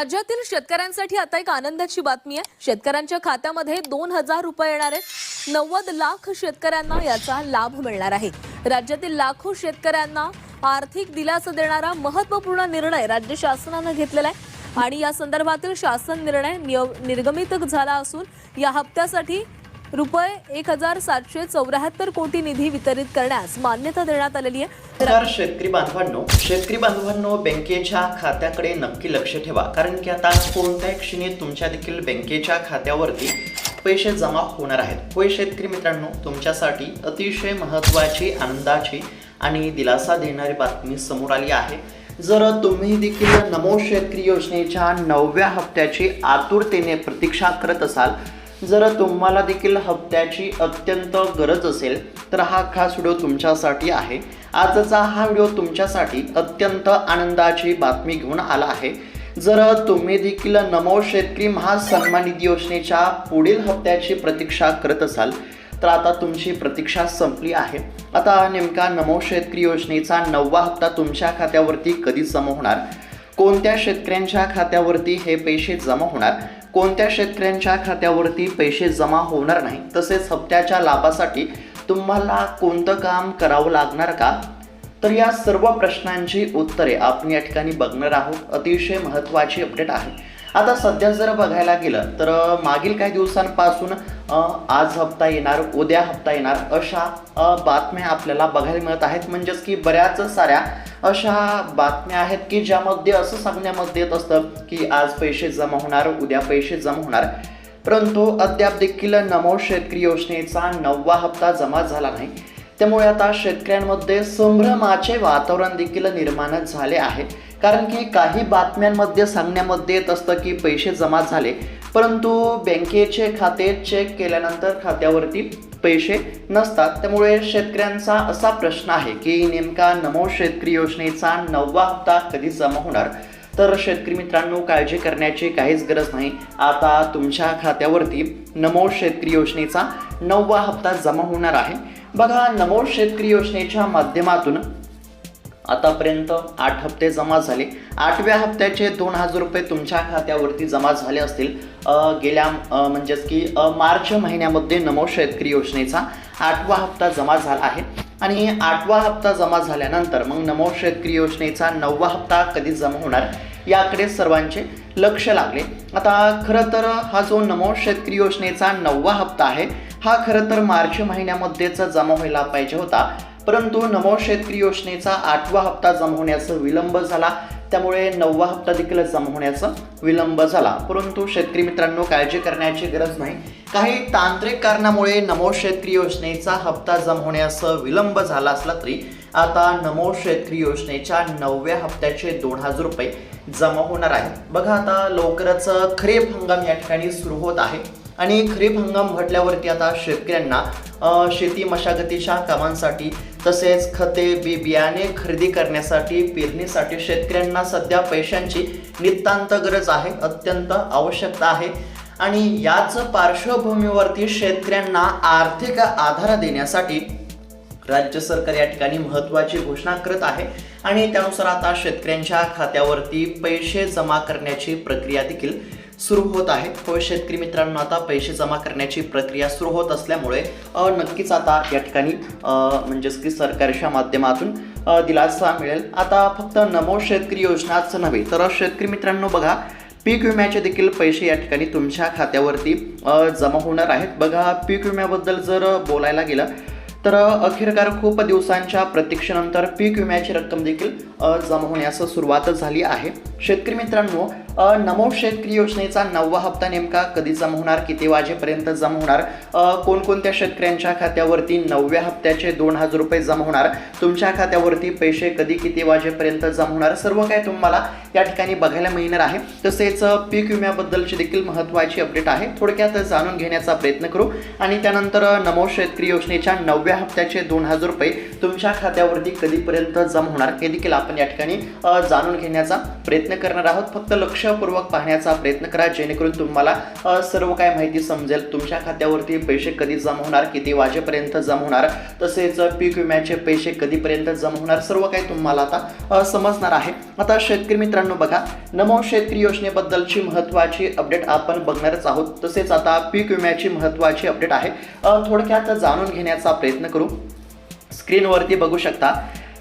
राज्यातील शेतकऱ्यांसाठी आता एक आनंदाची बातमी आहे। शेतकऱ्यांच्या खात्यामध्ये 2,000 रुपये येणार आहेत। 90 लाख शेतकऱ्यांना याचा लाभ मिळणार आहे। राज्यातील लाखो शेतकऱ्यांना आर्थिक दिलासा देणारा महत्त्वपूर्ण निर्णय राज्य शासनाने घेतलेला आहे आणि या संदर्भातील शासन निर्णय निर्गमित झाला असून या हप्त्यासाठी रुपये 1,774 कोटी निधी वितरित करण्यास मान्यता देण्यात आलेली आहे। तर शेतकरी बांधवांनो बँकेच्या खात्याकडे नक्की लक्ष ठेवा, कारण की आता कोणत्याही क्षणी तुमच्या देखील बँकेच्या खात्यावरती पैसे जमा होणार आहेत। होय शेतकरी मित्रांनो, तुमच्यासाठी अतिशय महत्त्वाची, आनंदाची आणि दिलासा देणारी बातमी समोर आली आहे। जर तुम्ही देखील नमो शेतकरी योजनेच्या 9व्या हप्त्याची आतुरतेने प्रतीक्षा करत असाल, जर तुम्हाला देखील हप्त्याची अत्यंत गरज असेल तर हा खास व्हिडिओ तुमच्यासाठी आहे। आजचा हा व्हिडिओ तुमच्यासाठी अत्यंत आनंदाची बातमी घेऊन आला आहे। जर तुम्ही देखील नमो शेतकरी महासन्मान निधी योजनेच्या पुढील हप्त्याची प्रतीक्षा करत असाल तर आता तुमची प्रतीक्षा संपली आहे। आता नेमका नमो शेतकरी योजनेचा 9वा हप्ता तुमच्या खात्यावरती कधी जमा होणार, कोणत्या शेतकऱ्यांच्या खात्यावरती हे पैसे जमा होणार, कोणत्या शेतकऱ्यांच्या खात्यावरती पैसे जमा होणार नाही, तसेच हप्त्याच्या लाभासाठी तुम्हाला कोणतं काम करावं लागणार का, तर या सर्व प्रश्नांची उत्तरे आपण या ठिकाणी बघणार आहोत। अतिशय महत्त्वाची अपडेट आहे। आता सध्या जर बघायला गेलं तर मागील काही दिवसांपासून आज हप्ता येणार, उद्या हप्ता येणार अशा बातम्या आपल्याला बघायला मिळत आहेत। म्हणजेच की बऱ्याच साऱ्या अशा बातम्या आहेत की ज्यामध्ये असं सांगण्यामध्ये येत असतं की आज पैसे जमा होणार, उद्या पैसे जमा होणार, परंतु अद्याप देखील नमो शेतकरी योजनेचा 9वा हप्ता जमा झाला नाही। त्यामुळे आता शेतकऱ्यांमध्ये संभ्रमाचे वातावरण देखील निर्माण झाले आहे, कारण की काही बातम्यांमध्ये सांगण्यामध्ये येत असतं की पैसे जमा झाले, परंतु बँकेचे खाते चेक केल्यानंतर खात्यावरती पैसे नसतात। त्यामुळे शेतकऱ्यांचा असा प्रश्न आहे की नेमका नमो शेतकरी योजनेचा 9वा हप्ता कधी जमा होणार। तर शेतकरी मित्रांनो, काळजी करण्याची काहीच गरज नाही। आता तुमच्या खात्यावरती नमो शेतकरी योजनेचा 9वा हप्ता जमा होणार आहे। बघा, नमो शेतकरी योजनेच्या माध्यमातून आतापर्यंत 8 हप्ते जमा झाले। 8व्या हप्त्याचे 2,000 रुपये तुमच्या खात्यावरती जमा झाले असतील। गेल्या म्हणजेच की मार्च महिन्यामध्ये नमो शेतकरी योजनेचा 8वा हप्ता जमा झाला आहे आणि 8वा हप्ता जमा झाल्यानंतर मग नमो शेतकरी योजनेचा 9वा हप्ता कधी जमा होणार याकडे सर्वांचे लक्ष लागले। आता खरं तर हा जो नमो शेतकरी योजनेचा 9वा हप्ता आहे हा खरं तर मार्च महिन्यामध्येच जमा व्हायला पाहिजे होता, परंतु नमो शेतकरी योजनेचा 8वा हप्ता जमा होण्याचा विलंब झाला, त्यामुळे 9वा हप्ता देखील जमा होण्याचा विलंब झाला। परंतु शेतकरी मित्रांनो, काळजी करण्याची गरज नाही। काही तांत्रिक कारणामुळे नमो शेतकरी योजनेचा हप्ता जमा होण्याचा विलंब झाला असला तरी आता नमो शेतकरी योजनेच्या 9व्या हप्त्याचे 2,000 रुपये जमा होणार आहेत। बघा, आता लवकरच खरीप हंगाम या ठिकाणी सुरू होत आहे आणि खरीप हंगाम म्हटल्यावरती आता शेतकऱ्यांना शेती मशागतीच्या कामांसाठी तसेच खते बियाणे खरेदी करण्यासाठी, पेरणीसाठी शेतकऱ्यांना सध्या पैशांची नितांत गरज आहे, अत्यंत आवश्यकता आहे। आणि याच पार्श्वभूमीवरती शेतकऱ्यांना आर्थिक आधार देण्यासाठी राज्य सरकार या ठिकाणी महत्त्वाची घोषणा करत आहे आणि त्यानुसार आता शेतकऱ्यांच्या खात्यावरती पैसे जमा करण्याची प्रक्रिया देखील सुरू होत आहे। होय शेतकरी मित्रांनो, आता पैसे जमा करण्याची प्रक्रिया सुरू होत असल्यामुळे नक्कीच आता या ठिकाणी म्हणजेच की सरकारच्या माध्यमातून दिलासा मिळेल। आता फक्त नमो शेतकरी योजनाच नव्हे तर शेतकरी मित्रांनो बघा, पीक विम्याचे देखील पैसे या ठिकाणी तुमच्या खात्यावरती जमा होणार आहेत। बघा, पीक विम्याबद्दल जर बोलायला गेलं तर अखेरकार खूप दिवसांच्या प्रतीक्षेनंतर पीक विम्याची रक्कम देखील जमा होण्यास सुरुवात झाली आहे। शेतकरी मित्रांनो, नमो शेतकरी योजनेचा 9वा हप्ता नेमका कधी जमा होणार, किती वाजेपर्यंत जमा होणार, कोणकोणत्या शेतकऱ्यांच्या खात्यावरती 9व्या हप्त्याचे 2,000 रुपये जमा होणार, तुमच्या खात्यावरती पैसे कधी किती वाजेपर्यंत जमा होणार, सर्व काही तुम्हाला या ठिकाणी बघायला मिळणार आहे। तसेच पीक विम्याबद्दलची देखील महत्त्वाची अपडेट आहे, थोडक्यात जाणून घेण्याचा प्रयत्न करू आणि त्यानंतर नमो शेतकरी योजनेच्या 9व्या हप्त्याचे 2,000 रुपये तुमच्या खात्यावरती कधीपर्यंत जमा होणार हे देखील आपण या ठिकाणी जाणून घेण्याचा प्रयत्न करणार आहोत। फक्त लक्ष लक्षपूर्वक पाहण्याचा प्रयत्न करा, जेणेकरून तुम्हाला सर्व काय माहिती समजेल. तुमच्या खात्यावरती पैसे कधी जमा होणार, किती वाजेपर्यंत जमा होणार, तसेच पीक विम्याचे पैसे कधीपर्यंत जमा होणार, सर्व काही तुम्हाला आता समजणार आहे. आता शेतकरी मित्रांनो बघा, नमो शेतकरी योजनेबद्दलची महत्त्वाची अपडेट आपण बघणारच आहोत. तसेच आता पीक विम्याची महत्त्वाची अपडेट आहे, थोडक्यात जाणून घेण्याचा प्रयत्न करू. स्क्रीनवरती बघू शकता,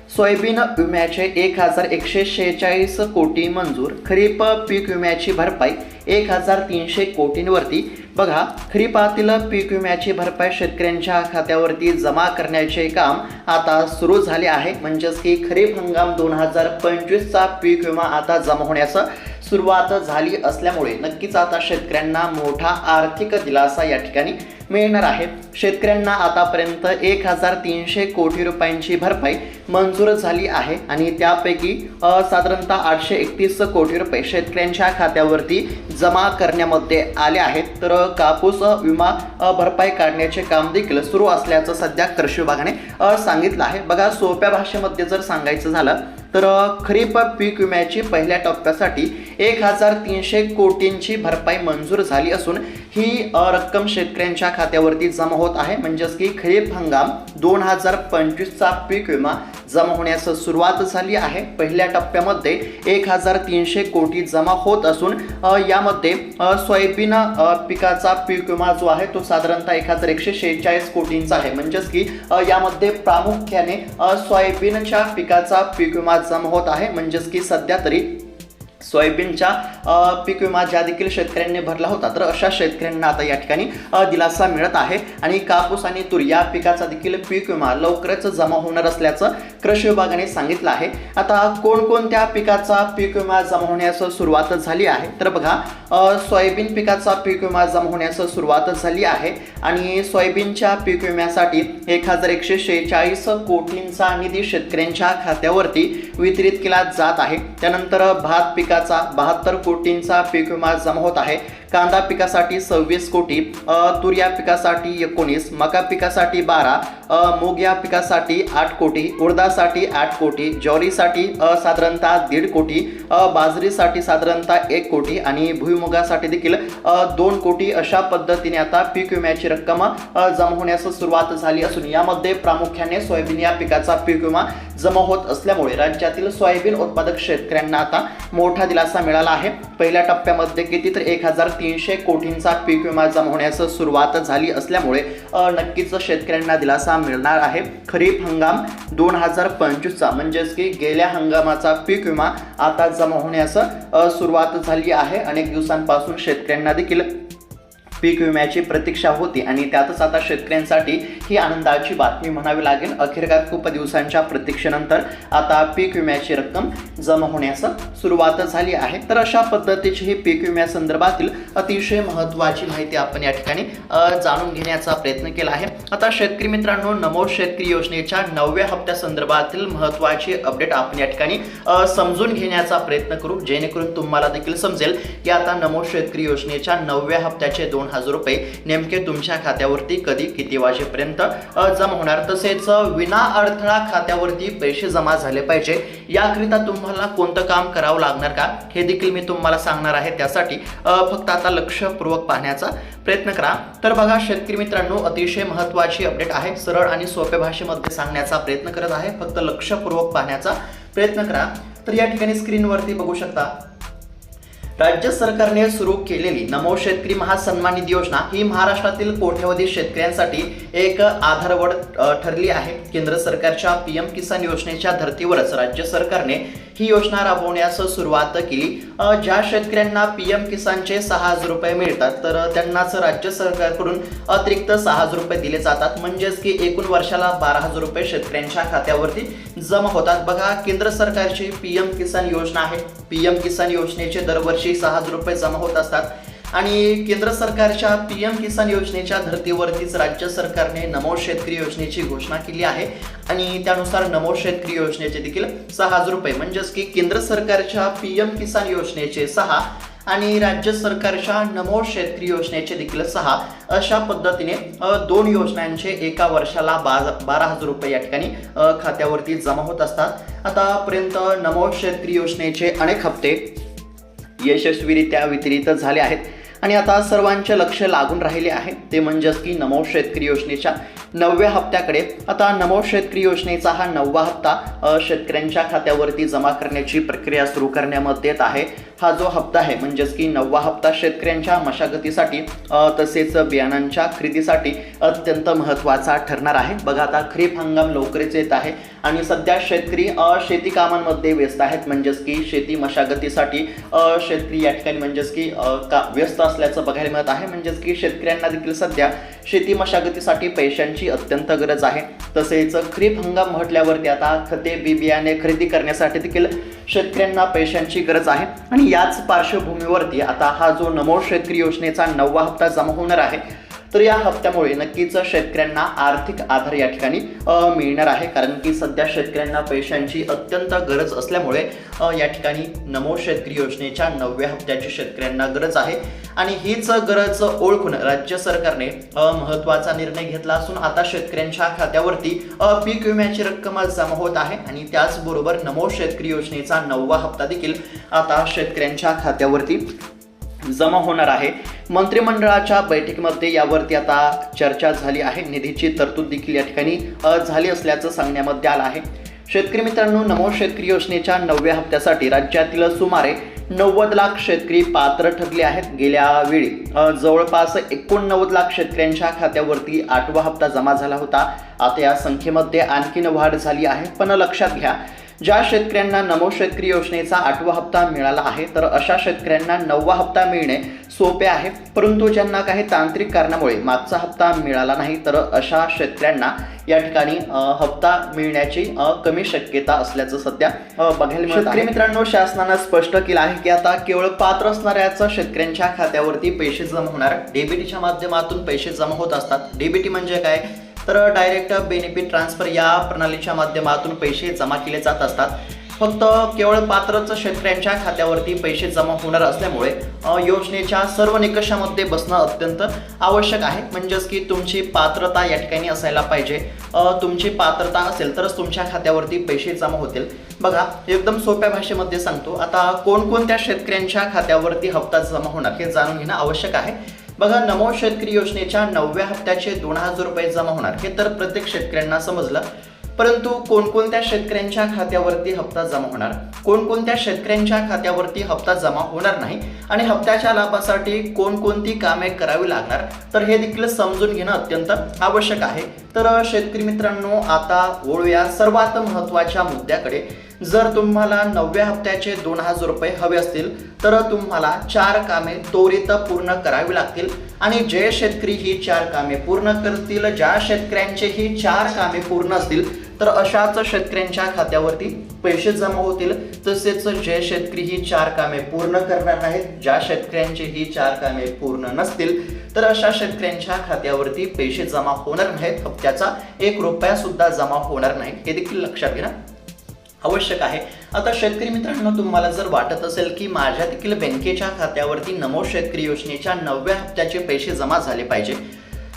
सोयाबीन विम्याचे 1146 कोटी मंजूर, खरीप पीक विम्याची भरपाई 1300 कोटींवरती. बघा, खरीपातील पीक विम्याची भरपाई शेतकऱ्यांच्या खात्यावरती जमा करण्याचे काम आता सुरू झाले आहे. म्हणजेच की खरीप हंगाम 2025चा पीक विमा आता जमा होण्यास सुरुवात झाली असल्यामुळे नक्कीच आता शेतकऱ्यांना मोठा आर्थिक दिलासा या ठिकाणी मिळणार आहे. शेतकऱ्यांना आतापर्यंत 1300 कोटी रुपयांची भरपाई मंजूर झाली आहे आणि त्यापैकी साधारणतः 831 कोटी रुपये शेतकऱ्यांच्या खात्यावरती जमा करण्यामध्ये आले आहेत. तर कापूस विमा भरपाई काढण्याचे काम देखील सुरू असल्याचं सध्या कृषी विभागाने सांगितलं आहे. बघा, सोप्या भाषेमध्ये जर सांगायचं झालं तर खरीप पीक विम्याची पहिल्या टप्प्यासाठी 1300 कोटींची भरपाई मंजूर झाली असून ही रक्कम शेतकऱ्यांच्या खात्यावरती जमा होत आहे. म्हणजेच की खरीप हंगाम 2025चा पीक विमा जमा होण्यास सुरुवात झाली आहे. पहिल्या टप्प्यामध्ये 1300 कोटी जमा होत असून यामध्ये सोयाबीन पिकाचा पीक विमा जो आहे तो साधारणतः 1146 कोटींचा आहे. म्हणजेच की यामध्ये प्रामुख्याने सोयाबीनच्या पिकाचा पीक विमा जमा होत आहे. म्हणजेच की सध्या तरी सोयाबीनच्या पीक विमा ज्या देखील शेतकऱ्यांनी भरला होता, तर अशा शेतकऱ्यांना आता या ठिकाणी दिलासा मिळत आहे. आणि कापूस आणि तूर या पिकाचा देखील पीक विमा लवकरच जमा होणार असल्याचं कृषी विभागाने सांगितलं आहे. आता कोणकोणत्या पिकाचा पीक विमा जमा होण्यास सुरुवात झाली आहे, तर बघा, सोयाबीन पिकाचा पीक विमा जमा होण्यास सुरुवात झाली आहे आणि सोयाबीनच्या पीक विम्यासाठी 1146 कोटींचा निधी शेतकऱ्यांच्या खात्यावरती वितरित केला जात आहे. त्यानंतर भात पिकाचा 72 कोटींचा पीक विमा जमा होत आहे. कांदा पिकासाठी 26 कोटी, तूर या पिकासाठी 19, मका पिकासाठी 12, मूग या पिकासाठी 8 कोटी, उडदासाठी 8 कोटी, ज्वारीसाठी साधारणतः 1.5 कोटी, बाजरीसाठी साधारणतः 1 कोटी आणि भुईमुगासाठी देखील 2 कोटी अशा पद्धतीने आता पीक विम्याची रक्कम जमा होण्यास सुरुवात झाली असून यामध्ये प्रामुख्याने सोयाबीन या पिकाचा पीक विमा जमा होत असल्यामुळे राज्यातील सोयाबीन उत्पादक शेतकऱ्यांना आता मोठा दिलासा मिळाला आहे. पहिल्या टप्प्यामध्ये किती तर 1300 कोटींचा पीक विमा जमा होण्यास सुरुवात झाली असल्यामुळे नक्कीच शेतकऱ्यांना दिलासा मिळणार आहे. खरीप हंगाम 2025चा म्हणजेच की गेल्या हंगामाचा पीक विमा आता जमा होण्यास सुरुवात झाली आहे. अनेक दिवसांपासून शेतकऱ्यांना देखील पीक विम्याची प्रतीक्षा होती आणि त्यातच आता शेतकऱ्यांसाठी ही आनंदाची बातमी म्हणावी लागेल. अखेरकार खूप दिवसांच्या प्रतीक्षेनंतर आता पीक विम्याची रक्कम जमा होण्यास सुरुवात झाली आहे. तर अशा पद्धतीची ही पीक विम्यासंदर्भातील अतिशय महत्त्वाची माहिती आपण या ठिकाणी जाणून घेण्याचा प्रयत्न केला आहे. आता शेतकरी मित्रांनो, नमो शेतकरी योजनेच्या 9व्या हप्त्यासंदर्भातील महत्त्वाची अपडेट आपण या ठिकाणी समजून घेण्याचा प्रयत्न करू, जेणेकरून तुम्हाला देखील समजेल की आता नमो शेतकरी योजनेच्या 9व्या हप्त्याचे 2000 रुपये नेमके तुमच्या खात्यावरती कधी किती वाजेपर्यंत जमा होणार, तसेच विना अडथळा खात्यावरती पैसे जमा झाले पाहिजे याकरिता तुम्हाला कोणतं काम करावं लागणार का हे देखील मी तुम्हाला सांगणार आहे. त्यासाठी फक्त आता लक्षपूर्वक पाहण्याचा प्रयत्न करा. तर बघा शेतकरी मित्रांनो, अतिशय महत्त्वाची अपडेट आहे. सरळ आणि सोप्या भाषेमध्ये सांगण्याचा प्रयत्न करत आहे, फक्त लक्षपूर्वक पाहण्याचा प्रयत्न करा. तर या ठिकाणी स्क्रीनवरती बघू शकता, राज्य सरकारने सुरू केलेली नमो शेतकरी महासन्मान निधी योजना ही महाराष्ट्रातील कोट्यवधी शेतकऱ्यांसाठी एक आधारवड ठरली आहे. केंद्र सरकारच्या पीएम किसान योजनेच्या धर्तीवरच राज्य सरकारने ही योजना राबवण्यास सुरुवात केली. ज्या शेतकऱ्यांना पीएम किसानचे 6000 रुपये मिळतात तर त्यांनाच राज्य सरकारकडून अतिरिक्त 6000 रुपये दिले जातात. म्हणजेच की एकूण वर्षाला 12000 रुपये शेतकऱ्यांच्या खात्यावरती जमा होतात. बघा, केंद्र सरकारची पीएम किसान योजना आहे. पीएम किसान योजनेचे दरवर्षी 6000 रुपये जमा होत असतात आणि केंद्र सरकारच्या पीएम किसान योजनेच्या धर्तीवरतीच राज्य सरकारने नमो शेतकरी योजनेची घोषणा केली आहे आणि त्यानुसार नमो शेतकरी योजनेचे देखील 6000 रुपये म्हणजेच की केंद्र सरकारच्या पीएम किसान योजनेचे 6 आणि राज्य सरकारच्या नमो शेतकरी योजनेचे देखील 6 अशा पद्धतीने 2 योजनांचे एका वर्षाला 12000 रुपये या ठिकाणी खात्यावरती जमा होत असतात. आतापर्यंत नमो शेतकरी योजनेचे अनेक हप्ते यशस्वीरित्या वितरित झाले आहेत आणि आता सर्वांचे लक्ष लागून राहिले आहे ते म्हणजेच की नमो शेतकरी योजनेच्या 9व्या हप्त्याकडे. आता नमो शेतकरी योजनेचा हा 9वा हप्ता शेतकऱ्यांच्या खात्यावरती जमा करण्याची प्रक्रिया सुरू करण्यामध्ये येत आहे. हा जो हप्ता आहे म्हणजेच की 9वा हप्ता शेतकऱ्यांच्या मशागतीसाठी तसेच बियाणांच्या खरेदीसाठी अत्यंत महत्त्वाचा ठरणार आहे. बघा आता खरीप हंगाम लवकरच येत आहे आणि सध्या शेतकरी शेती कामांमध्ये व्यस्त आहेत म्हणजेच की शेती मशागतीसाठी शेतकरी या ठिकाणी म्हणजेच की व्यस्त असल्याचं बघायला मिळत आहे. म्हणजेच की शेतकऱ्यांना देखील सध्या शेती मशागतीसाठी पैशांची अत्यंत गरज आहे. तसेच खरीप हंगाम म्हटल्यावरती आता खते बी बियाणे खरेदी करण्यासाठी देखील शेतकऱ्यांना पैशांची गरज आहे आणि याच पार्श्वभूमीवरती आता हा जो नमो शेतकरी योजनेचा 9वा हप्ता जमा होणार आहे. तर या हप्त्यामुळे नक्कीच शेतकऱ्यांना आर्थिक आधार या ठिकाणी मिळणार आहे. कारण की सध्या शेतकऱ्यांना पैशांची अत्यंत गरज असल्यामुळे या ठिकाणी नमो शेतकरी योजनेच्या 9व्या हप्त्याची शेतकऱ्यांना गरज आहे आणि हीच गरज ओळखून राज्य सरकारने महत्त्वाचा निर्णय घेतला असून आता शेतकऱ्यांच्या खात्यावरती पीक विम्याची रक्कम जमा होत आहे आणि त्याचबरोबर नमो शेतकरी योजनेचा 9वा हप्ता देखील आता शेतकऱ्यांच्या खात्यावरती जमा होणार आहे. मंत्रिमंडळाच्या बैठकीमध्ये यावरती आता चर्चा झाली आहे. निधीची तरतूद देखील या ठिकाणी झाली असल्याचं सांगण्यामध्ये आलं आहे. शेतकरी मित्रांनो, नमो शेतकरी योजनेच्या 9व्या हप्त्यासाठी राज्यातील सुमारे 90 लाख शेतकरी पात्र ठरले आहेत. गेल्या वेळी जवळपास 89 लाख शेतकऱ्यांच्या खात्यावरती 8वा हप्ता जमा झाला होता. आता या संख्येमध्ये आणखीन वाढ झाली आहे. पण लक्षात घ्या, ज्या शेतकऱ्यांना नमो शेतकरी योजनेचा 8वा हप्ता मिळाला आहे तर अशा शेतकऱ्यांना 9वा हप्ता मिळणे सोपे आहे. परंतु ज्यांना काही तांत्रिक कारणामुळे मागचा हप्ता मिळाला नाही तर अशा शेतकऱ्यांना या ठिकाणी हप्ता मिळण्याची कमी शक्यता असल्याचं सध्या बघायला मिळत आहे. मित्रांनो, शासनानं स्पष्ट केलं आहे की आता केवळ पात्र असणाऱ्याच शेतकऱ्यांच्या खात्यावरती पैसे जमा होणार. डीबीटीच्या माध्यमातून पैसे जमा होत असतात. डीबीटी म्हणजे काय तर डायरेक्ट बेनिफिट ट्रान्सफर या प्रणालीच्या माध्यमातून पैसे जमा केले जात असतात. फक्त केवळ पात्रच शेतकऱ्यांच्या खात्यावरती पैसे जमा होणार असल्यामुळे योजनेच्या सर्व निकषामध्ये बसणं अत्यंत आवश्यक आहे. म्हणजेच की तुमची पात्रता या ठिकाणी असायला पाहिजे. तुमची पात्रता असेल तरच तुमच्या खात्यावरती पैसे जमा होतील. बघा, एकदम सोप्या भाषेमध्ये सांगतो. आता कोणकोणत्या शेतकऱ्यांच्या खात्यावरती हप्ता जमा होणार हे जाणून घेणं आवश्यक आहे. बघा, नमो शेतकरी योजनेच्या 9व्या हप्त्याचे 2000 रुपये जमा होणार हे तर प्रत्येक शेतकऱ्यांना समजलं. परंतु कोणकोणत्या शेतकऱ्यांच्या खात्यावरती हप्ता जमा होणार, कोणकोणत्या शेतकऱ्यांच्या खात्यावरती हप्ता जमा होणार नाही आणि हप्त्याच्या लाभासाठी कोणकोणती कामे करावी लागणार तर हे देखील समजून घेणं अत्यंत आवश्यक आहे. तर शेतकरी मित्रांनो, आता वळूया सर्वात महत्त्वाच्या मुद्द्याकडे. जर तुम्हाला 9व्या हप्त्याचे 2000 रुपये हवे असतील तर तुम्हाला 4 कामे त्वरित पूर्ण करावी लागतील आणि जे शेतकरी ही 4 कामे पूर्ण करतील, ज्या शेतकऱ्यांचे ही 4 कामे पूर्ण असतील तर अशाच शेतकऱ्यांच्या खात्यावरती पैसे जमा होतील. तसेच जे शेतकरी ही 4 कामे पूर्ण करणार नाहीत, ज्या शेतकऱ्यांची ही 4 कामे पूर्ण नसतील तर अशा शेतकऱ्यांच्या खात्यावरती पैसे जमा होणार नाहीत. हप्त्याचा 1 रुपया सुद्धा जमा होणार नाही हे देखील लक्षात घेणं आवश्यक आहे. आता शेतकरी मित्रांनो, तुम्हाला जर वाटत असेल की माझ्या देखील बँकेच्या खात्यावरती नमो शेतकरी योजनेच्या 9व्या हप्त्याचे पैसे जमा झाले पाहिजे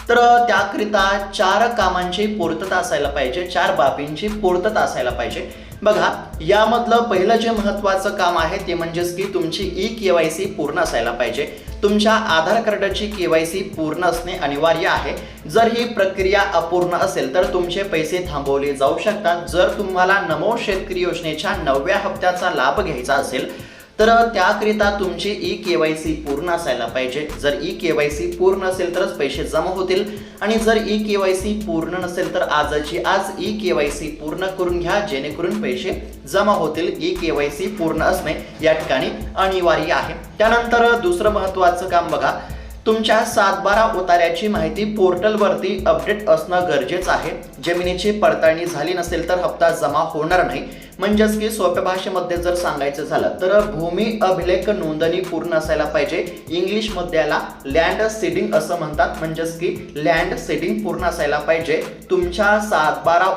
तर त्याकरिता 4 कामांची पूर्तता असायला पाहिजे, 4 बाबींची पूर्तता असायला पाहिजे. बघा, यामधलं पहिलं जे महत्त्वाचं काम आहे ते म्हणजेच की तुमची KYC पूर्ण असायला पाहिजे. तुमच्या आधार कार्डाची KYC पूर्ण असणे अनिवार्य आहे. जर ही प्रक्रिया अपूर्ण असेल तर तुमचे पैसे थांबवले जाऊ शकतात. जर तुम्हाला नमो शेतकरी योजनेच्या 9व्या हप्त्याचा लाभ घ्यायचा असेल तर त्याकरिता तुमची KYC पूर्ण असायला पाहिजे. जर KYC पूर्ण असेल तरच पैसे जमा होतील आणि जर KYC पूर्ण नसेल तर आजची आज KYC पूर्ण करून घ्या, जेणेकरून पैसे जमा होतील. KYC पूर्ण असणे या ठिकाणी अनिवार्य आहे. त्यानंतर दुसरं महत्त्वाचं काम बघा, तुमच्या 7/12 उतार्याची माहिती पोर्टलवरती अपडेट असणं गरजेचं आहे. जमिनीची पडताळणी झाली नसेल तर हप्ता जमा होणार नाही. म्हणजेच की सोप्या भाषेमध्ये जर सांगायचं झालं तर भूमी अभिलेख नोंदणी पूर्ण असायला पाहिजे. इंग्लिशमध्ये याला लँड सीडिंग असं म्हणतात. म्हणजेच की लँड सीडिंग पूर्ण असायला पाहिजे. तुमच्या 7/12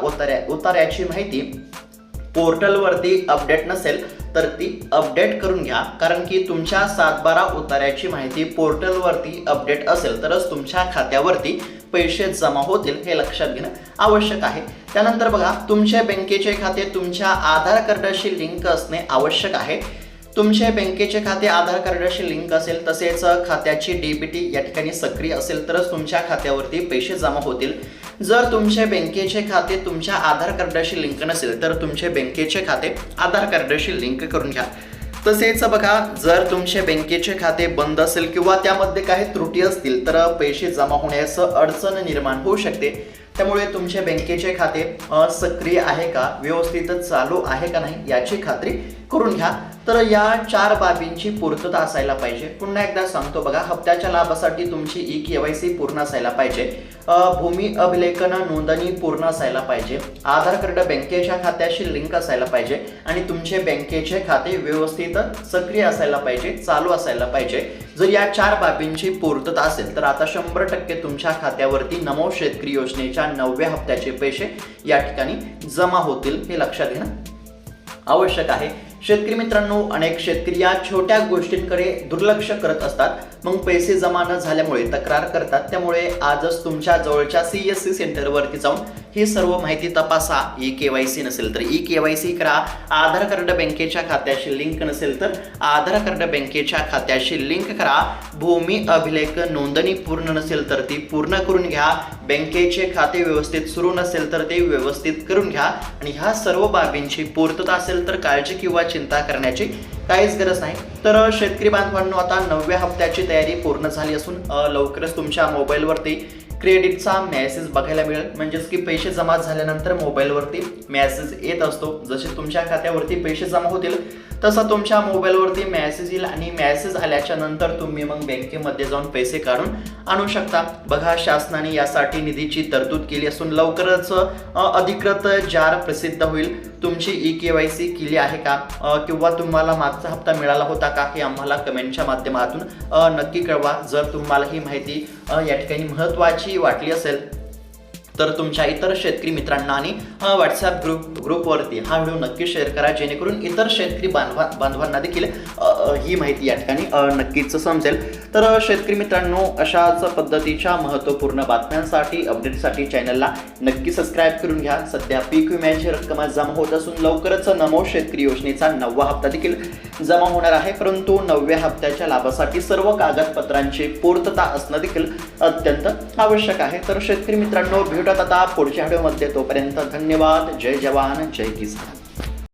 उतार्याची माहिती पोर्टलवरती अपडेट नसेल तर ती अपडेट करून घ्या. कारण की तुमच्या 7/12 उतार्याची माहिती पोर्टलवरती अपडेट असेल तरच तुमच्या खात्यावरती पैसे जमा होतील हे लक्षात घेणं आवश्यक आहे. त्यानंतर बघा, तुमच्या बँकेचे खाते तुमच्या आधार कार्डाशी लिंक असणे आवश्यक आहे. तुमचे बँकेचे खाते आधार कार्डाशी लिंक असेल, तसेच खात्याची डीबीटी या ठिकाणी सक्रिय असेल तरच तुमच्या खात्यावरती पैसे जमा होतील. जर तुमचे बँकेचे खाते तुमच्या आधार कार्डाशी लिंक नसेल तर तुमचे बँकेचे खाते आधार कार्डाशी लिंक करून घ्या. तसेच बघा, जर तुमचे बँकेचे खाते बंद असेल किंवा त्यामध्ये काही त्रुटी असतील तर पैसे जमा होण्यास अडचण निर्माण होऊ शकते. त्यामुळे तुमचे बँकेचे खाते सक्रिय आहे का, व्यवस्थित चालू आहे का नाही याची खात्री करून घ्या. तर या 4 बाबींची पूर्तता असायला पाहिजे. पुन्हा एकदा सांगतो बघा, हप्त्याच्या लाभासाठी तुमची ई-केवायसी पूर्ण असायला पाहिजे, भूमी अभिलेखन नोंदणी पूर्ण असायला पाहिजे, आधार कार्ड बँकेच्या खात्याशी लिंक असायला पाहिजे आणि तुमचे बँकेचे खाते व्यवस्थित सक्रिय असायला पाहिजे, चालू असायला पाहिजे. जर या 4 बाबींची पूर्तता असेल तर आता 100% तुमच्या खात्यावरती नमो शेतकरी योजनेच्या 9व्या हप्त्याचे पैसे या ठिकाणी जमा होतील, हे लक्षात घेणं आवश्यक आहे. शेतकरी मित्रांनो, अनेक शेतकरी या छोट्या गोष्टींकडे दुर्लक्ष करत असतात, मग पैसे जमा न झाल्यामुळे तक्रार करतात. त्यामुळे आजच तुमच्या जवळच्या CSC सेंटरवरती जाऊन ही सर्व माहिती तपासा. ई-केवायसी नसेल तर ई-केवायसी करा, आधार कार्ड बँकेच्या खात्याशी लिंक नसेल तर आधार कार्ड बँकेच्या खात्याशी लिंक करा, भूमी अभिलेख नोंदणी पूर्ण नसेल तर ती पूर्ण करून घ्या, बँकेचे खाते व्यवस्थित सुरू नसेल तर ते व्यवस्थित करून घ्या. आणि ह्या सर्व बाबींची पूर्तता असेल तर काळजी किंवा चिंता करण्याची काहीच गरज नाही. तर शेतकरी बांधवांनो, आता 9व्या हप्त्याची तयारी पूर्ण झाली असून लवकरच तुमच्या मोबाईलवरती क्रेडिटचा मेसेज बघायला मिळेल. म्हणजेच की पैसे जमा झाल्यानंतर मोबाईलवरती मेसेज येत असतो. जसे तुमच्या खात्यावरती पैसे जमा होतील तसा तुमच्या मोबाईलवरती मेसेज येईल आणि मेसेज आल्याच्या नंतर तुम्ही मग बँकेमध्ये जाऊन पैसे काढून आणू शकता. बघा, शासनाने यासाठी निधीची तरतूद केली असून लवकरच अधिकृत जार प्रसिद्ध होईल. तुमची ई-केवायसी केली आहे का किंवा तुम्हाला मागचा हप्ता मिळाला होता का, हे आम्हाला कमेंटच्या माध्यमातून नक्की कळवा. जर तुम्हाला ही माहिती या ठिकाणी महत्त्वाची वाटली असेल तर तुमच्या इतर शेतकरी मित्रांना आणि व्हॉट्सॲप ग्रुपवरती हा व्हिडिओ नक्की शेअर करा, जेणेकरून इतर शेतकरी बांधवांना देखील ही माहिती या ठिकाणी नक्कीच समजेल. तर शेतकरी मित्रांनो, अशाच पद्धतीच्या महत्त्वपूर्ण बातम्यांसाठी, अपडेटसाठी चॅनलला नक्की सबस्क्राईब करून घ्या. सध्या पीक विम्याची रक्कम जमा होत असून लवकरच नमो शेतकरी योजनेचा 9वा हप्ता देखील जमा होणार आहे. परंतु 9व्या हप्त्याच्या लाभासाठी सर्व कागदपत्रांची पूर्तता असणं देखील अत्यंत आवश्यक आहे. तर शेतकरी मित्रांनो, भेटूयात आता पुढच्या व्हिडिओमध्ये. तोपर्यंत धन्यवाद. जय जवान, जय किसान.